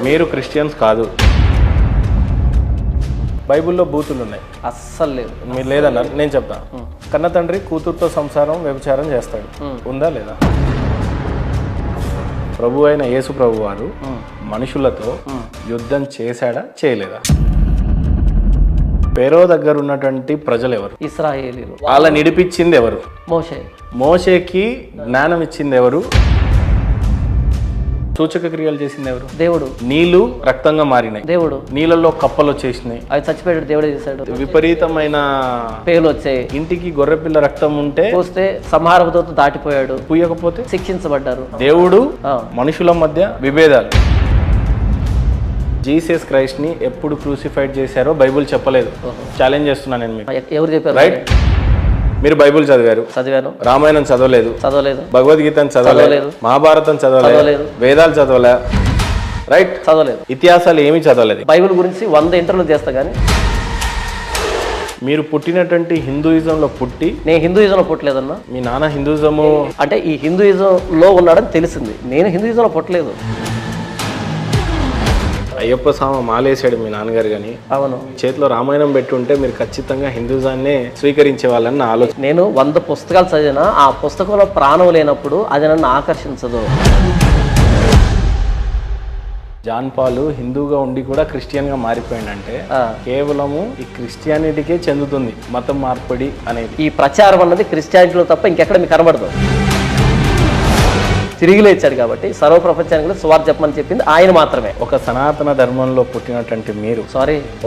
మీరు క్రిస్టియన్స్ కాదు. బైబిల్లో బూతులు ఉన్నాయి. అస్సలు లేదు. మీరు లేదన్నారు, నేను చెప్తా. కన్న తండ్రి కూతురుతో సంసారం వ్యభిచారం చేస్తాడు, ఉందా లేదా? ప్రభు అయిన యేసు ప్రభు వారు మనుషులతో యుద్ధం చేశాడా చేయలేదా? ఫేరో దగ్గర ఉన్నటువంటి ప్రజలు ఎవరు? ఇశ్రాయేలీలు. వాళ్ళ నిడిపించింది ఎవరు? మోషే. మోషేకి జ్ఞానం ఇచ్చింది ఎవరు? సూచక క్రియలు చేసింది ఎవరు? దేవుడు. నీళ్లు రక్తంగా మారినాయి, దేవుడు. నీళ్ళల్లో కప్పలు వచ్చేసినాయి, అవి చచ్చిపోయాడు, దేవుడే చేశాడు. విపరీతమైన పేలు వచ్చాయి. ఇంటికి గొర్రెపిల్ల రక్తం ఉంటే పోస్తే సంహారపుతో దాటిపోయాడు, పూయకపోతే శిక్షించబడ్డారు. దేవుడు మనుషుల మధ్య విభేదాలు. జీసస్ క్రైస్ట్ ని ఎప్పుడు క్రూసిఫైడ్ చేశారో బైబుల్ చెప్పలేదు. ఛాలెంజ్ చేస్తున్నాను నేను మీకు. ఎవరు చెప్పారు? రైట్, మీరు బైబుల్ చదివారు? చదివాను. రామాయణం చదవలేదు, భగవద్గీతను చదవలేదు, మహాభారతం చదవలేదు, వేదాలు చదవలే, రైట్, చదవలేదు, ఇతిహాసాలు ఏమీ చదవలేదు. బైబిల్ గురించి 100 ఇంటర్వ్యూలు చేస్తా కానీ మీరు పుట్టినటువంటి హిందూయిజంలో పుట్టి. నేను హిందూయిజంలో పుట్టలేదన్నా. మీ నాన్న హిందూయిజము అంటే ఈ హిందూయిజంలో ఉన్నాడని తెలిసింది, నేను హిందూయిజంలో పుట్టలేదు. అయ్యప్ప స్వామి మాలేసాడు మీ నాన్నగారు, కానీ అవును, చేతిలో రామాయణం పెట్టి ఉంటే మీరు ఖచ్చితంగా హిందూజాన్నే స్వీకరించే వాళ్ళని నా ఆలోచన. నేను 100 పుస్తకాలు చదివినా ఆ పుస్తకంలో ప్రాణం లేనప్పుడు అది నన్ను ఆకర్షించదు. జాన్ పాల్ హిందూగా ఉండి కూడా క్రిస్టియన్ గా మారిపోయిందంటే కేవలము ఈ క్రిస్టియానిటీకే చెందుతుంది మతం మార్పిడి అనేది. ఈ ప్రచారం అన్నది క్రిస్టియానిటీలో తప్ప ఇంకెక్కడ మీకు కనబడదు. తిరిగి లేచాడు కాబట్టి సర్వ ప్రపంచానికి కూడా సువార్త చెప్పమని చెప్పింది ఆయన మాత్రమే. ఒక సనాతన ధర్మంలో పుట్టినటువంటి మీరు,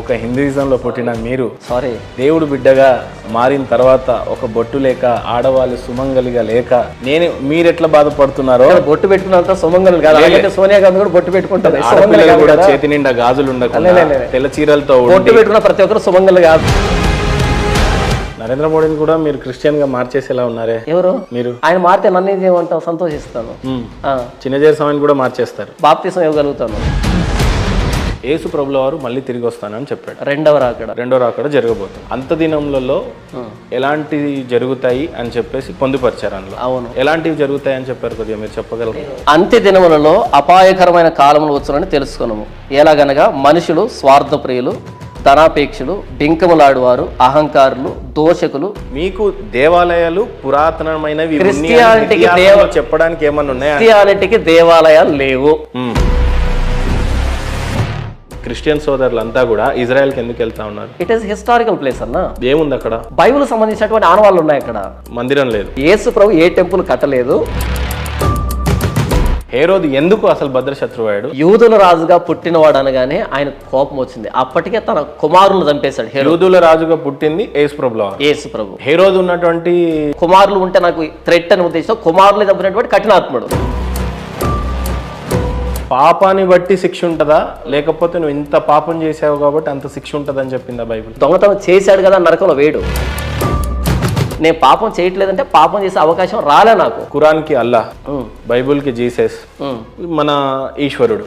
ఒక హిందూయిజంలో పుట్టిన మీరు, దేవుడు బిడ్డగా మారిన తర్వాత ఒక బొట్టు లేక, ఆడవాళ్ళు సుమంగలిగా లేక, మీరెట్లా బాధపడుతున్నారో. బొట్టు పెట్టుకున్నంత సుమంగలు కాదు, సోనియా గాంధీ కూడా బొట్టు పెట్టుకుంటారు. కూడా చేతి నిండా గాజులు ఉండకుండా తెల్ల చీరలతో బొట్టు పెట్టుకున్న ప్రతి ఒక్కరు సుమంగలు కాదు. నరేంద్ర మోడీని కూడా మీరు క్రిస్టియన్ గా మార్చేసేలా ఉన్నారే. ఎవరు? మీరు. ఆయన మారితే నన్ను ఏం చేయమంటావు? సంతోషిస్తాను. చిన్నజేరు స్వామిని కూడా మార్చేస్తారు. బాప్తిసం ఇవ్వగలుగుతాను. యేసు ప్రభుల వారు మళ్ళీ తిరిగి వస్తానని చెప్పాడు. రెండవ రాకడ జరగబోతుంది. అంత దినములలో ఎలాంటివి జరుగుతాయి అని చెప్పేసి పొందుపరిచారు అందులో. అవును, ఎలాంటివి జరుగుతాయి అని చెప్పారు, కొద్దిగా మీరు చెప్పగలరు? అంత్య దినములలో అపాయకరమైన కాలంలో వచ్చునని తెలుసుకున్నాము. ఎలాగనగా మనుషులు స్వార్థప్రియులు, ధనాపేక్షలు, బింకములాడువారు, అహంకారులు, దోషకులు. మీకు దేవాలయాలు పురాతనమైనవి చెప్పడానికి ఏమన్నా ఉన్నాయా? క్రిస్టియానిటీకి దేవాలయాలు లేవు. క్రిస్టియన్ సోదరులంతా కూడా ఇజ్రాయెల్కి ఎందుకు వెళ్తా ఉన్నారు? ఇట్ ఈస్ హిస్టారికల్ ప్లేస్ అన్న. ఏముంది అక్కడ? బైబిల్ సంబంధించినటువంటి ఆనవాళ్ళు ఉన్నాయి అక్కడ. మందిరం లేదు. యేసు ప్రభు ఏ టెంపుల్ కట్టలేదు. హేరోదు ఎందుకు అసలు భద్రశత్రువాడు? యూదుల రాజుగా పుట్టినవాడు అనగానే ఆయన కోపం వచ్చింది. అప్పటికే తన కుమారులను చంపేశాడు. యూదుల రాజుగా పుట్టింది యేసు ప్రభు. హేరోదు ఉన్నటువంటి కుమారులు ఉంటే నాకు థ్రెట్ అని ఉద్దేశం, కుమారులు చంపినటువంటి కఠినాత్ముడు. పాపాన్ని బట్టి శిక్ష ఉంటుందా, లేకపోతే నువ్వు ఇంత పాపం చేసావు కాబట్టి అంత శిక్ష ఉంటుందని చెప్పిందా బైబిల్? దొంగతనం చేశాడు కదా నరకంలో వేడు. నేను పాపం చేయట్లేదంటే పాపం చేసే అవకాశం రాలే నాకు. ఖురాన్ కి అల్లా, బైబుల్ కి జీసస్, మన ఈశ్వరుడు.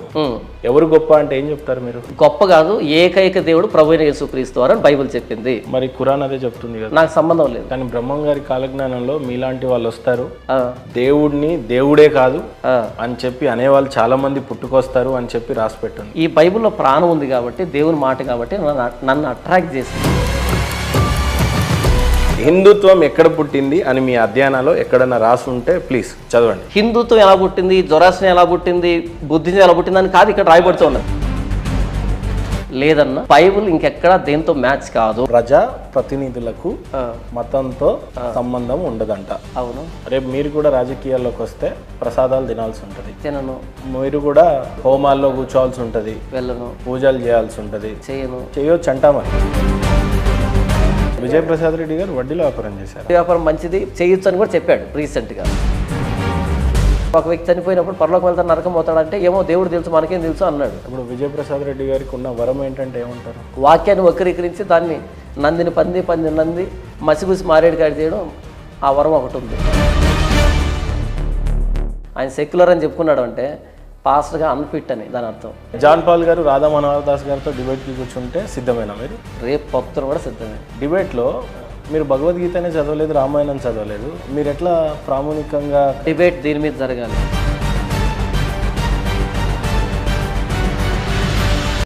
ఎవరు గొప్ప అంటే ఏం చెప్తారు మీరు? గొప్ప కాదు, ఏకైక దేవుడు ప్రభువైన యేసుక్రీస్తు అని బైబిల్ చెప్పింది. మరి ఖురాన్ అదే చెప్తుంది కదా. నాకు సంబంధం లేదు. కానీ బ్రహ్మం గారి కాలజ్ఞానంలో మీలాంటి వాళ్ళు వస్తారు, దేవుడిని దేవుడే కాదు అని చెప్పి అనేవాళ్ళు చాలా మంది పుట్టుకొస్తారు అని చెప్పి రాసి పెట్టండి. ఈ బైబిల్లో ప్రాణం ఉంది కాబట్టి, దేవుని మాట కాబట్టి నన్ను అట్రాక్ట్ చేసింది. హిందుత్వం ఎక్కడ పుట్టింది అని మీ అధ్యయనాల్లో ఎక్కడన్నా రాసి ఉంటే ప్లీజ్ చదవండి. హిందుత్వం ఎలా పుట్టింది, జొరాస్ట్రియన్ ఎలా పుట్టింది, బుద్ధిజం ఎలా పుట్టింది అని కాదు ఇక్కడ రాయబడుతూ ఉన్నది. లేదన్న, బైబుల్ ఇంకెక్కడ దేంతో మ్యాచ్ కాదు. ప్రజా ప్రతినిధులకు మతంతో సంబంధం ఉండదంట. అవును. రేపు మీరు కూడా రాజకీయాల్లోకి వస్తే ప్రసాదాలు తినాల్సి ఉంటుంది. తినను. మీరు కూడా హోమాల్లో కూర్చోవాల్సి ఉంటుంది. వెళ్ళను. పూజలు చేయాల్సి ఉంటుంది. చేయొచ్చు అంటా. మరి విజయప్రసాద్ రెడ్డి గారు వడ్డీలో వ్యాపారం చేశారు. వ్యాపారం మంచిది, చేయొచ్చు అని కూడా చెప్పాడు రీసెంట్గా. ఒక వ్యక్తి చనిపోయినప్పుడు పరలోకం వెళ్తాడు, నరకం పోతాడంటే ఏమో దేవుడు తెలుసు, మనకేం తెలుసు అన్నాడు. ఇప్పుడు విజయప్రసాద్ రెడ్డి గారికి ఉన్న వరం ఏంటంటే ఏమంటారు? వాక్యాన్ని వక్రీకరించి దాన్ని నందిని పంది నంది మసిగుసి మారేడు కాడి చేయడం, ఆ వరం ఒకటి ఉంది. ఆయన సెక్యులర్ అని చెప్పుకున్నాడు అంటే పాస్టర్గా అన్ఫిట్ అని దాని అర్థం. జాన్ పాల్ గారు రాధా మనోహర్ దాస్ గారితో డిబేట్కి కూర్చుంటే సిద్ధమేనా మీరు? రేపు పొత్తులు కూడా సిద్ధమే. డిబేట్లో మీరు భగవద్గీతనే చదవలేదు, రామాయణం చదవలేదు, మీరు ఎట్లా ప్రామాణికంగా? డిబేట్ దీని మీద జరగాలి.